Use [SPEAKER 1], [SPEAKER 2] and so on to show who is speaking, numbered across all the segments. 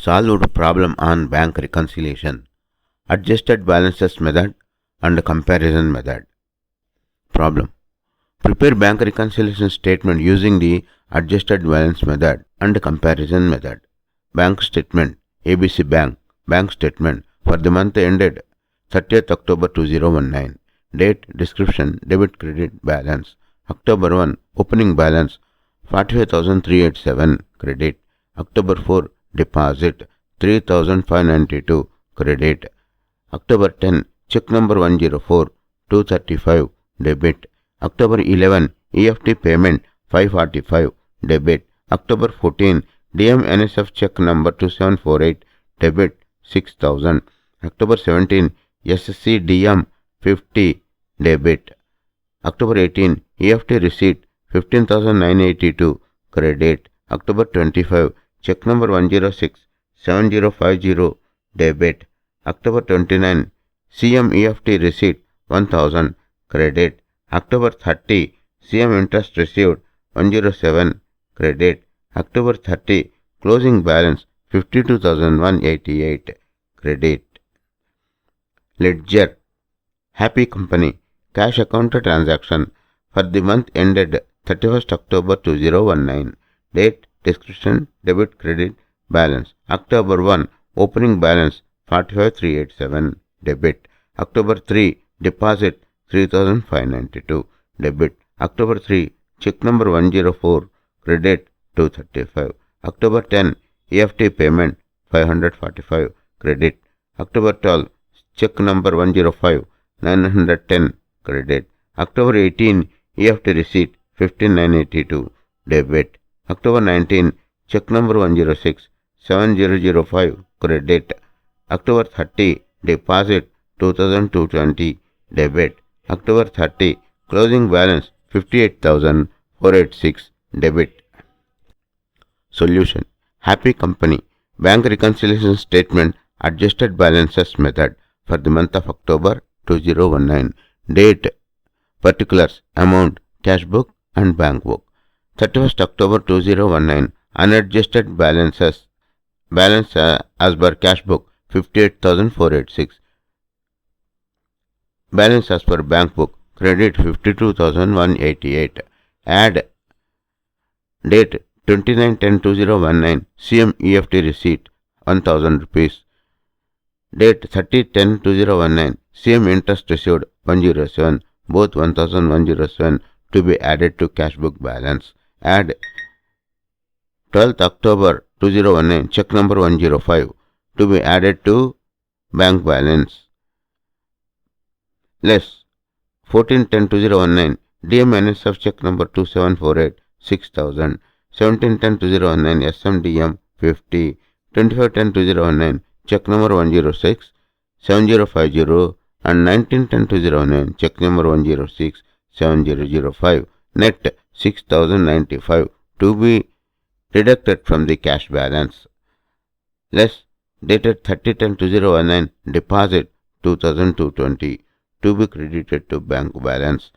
[SPEAKER 1] Solved problem on bank reconciliation, adjusted balances method and comparison method. Problem. Prepare bank reconciliation statement using the adjusted balance method and comparison method. Bank statement. ABC Bank. Bank statement for the month ended 30th October 2019. Date, description, debit credit balance. October 1, opening balance 45,387 credit. October 4, deposit 3,592 credit. October 10, check number 104 235 debit. October 11, EFT payment 545 debit. October 14, DM NSF check number 2748 debit 6000. October 17, SC DM 50 debit. October 18, EFT receipt 15,982 credit. October 25, check number 106 7050 debit. October 29, CM EFT receipt 1000 credit. October 30, CM interest received 107 credit. October 30, closing balance 52,188 credit. Ledger. Happy Company. Cash account transaction for the month ended 31st October 2019. Date, description, debit, credit, balance. October 1, opening balance 45,387 debit. October 3, deposit 3,592 debit. October 3, check number 104 credit 235. October 10, EFT payment 545 credit. October 12, check number 105 910 credit. October 18, EFT receipt 15,982 debit. October 19, check number 106 7005 credit. October 30, deposit 2,220 debit. October 30, closing balance 58,486 debit. Solution. Happy Company. Bank reconciliation statement adjusted balances method for the month of October 2019. Date, particulars, amount, cash book and bank book. 31st October 2019. Unadjusted balances. Balance as per cash book 58,486. Balance as per bank book credit 52,188. Add date 29/10/2019 CM EFT receipt 1000 rupees. Date 30/10/2019 CM interest received 107, both 1,107 to be added to cash book balance. Add 12th October 2019 check number 105 to be added to bank balance. Less 14/10/2019 DM NSF check number 2748 6000. 17/10/2019 SMDM 50. 25/10/2019 check number 106 7050 and 19/10/2019 check number 106 7005. Net 6,095 to be deducted from the cash balance. Less dated 30/10/2019 deposit 2,220 to be credited to bank balance.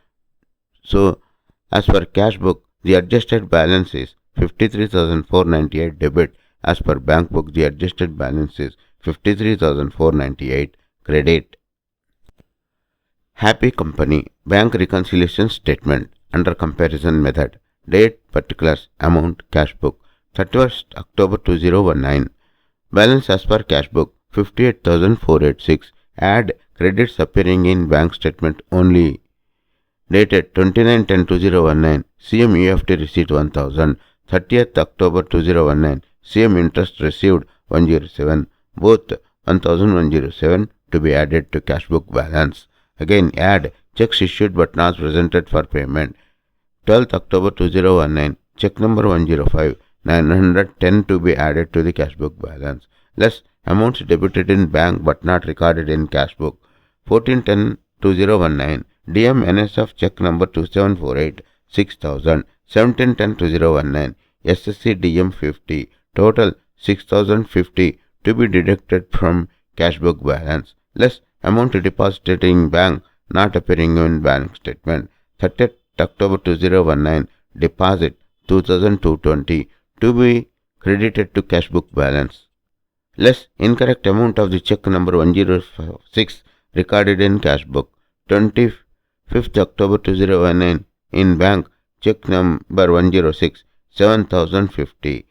[SPEAKER 1] So, as per cash book, the adjusted balance is 53,498 debit. As per bank book, the adjusted balance is 53,498 credit. Happy Company. Bank reconciliation statement under comparison method. Date, particulars, amount, cash book. 31st October 2019. Balance as per cash book 58,486. Add credits appearing in bank statement only. Dated 29/10/2019 CM EFT receipt 1000. 30th October 2019 CM interest received 107, both 1,107 to be added to cash book balance. Again add checks issued but not presented for payment. 12th October 2019 check number 105 910 to be added to the cash book balance. Less amounts debited in bank but not recorded in cash book. 14/10/2019 DM NSF check number 2748 6000. 17/10/2019 SSC DM 50. Total 6,050 to be deducted from cash book balance. Less amount deposited in bank not appearing in bank statement. 30th October 2019 deposit 2,220 to be credited to cash book balance. less incorrect amount of the check number 106 recorded in cash book. 25th October 2019 in bank, check number 106 7050.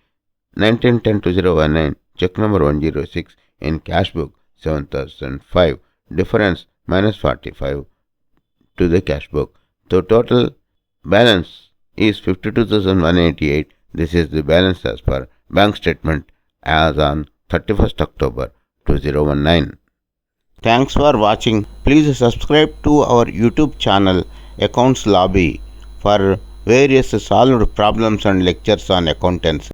[SPEAKER 1] 1910-2019 check number 106 in cash book 7005. Difference minus 45 to the cash book. The total balance is 52,188. This is the balance as per bank statement as on 31st October 2019. Thanks for watching. Please subscribe to our YouTube channel Accounts Lobby for various solved problems and lectures on accountancy.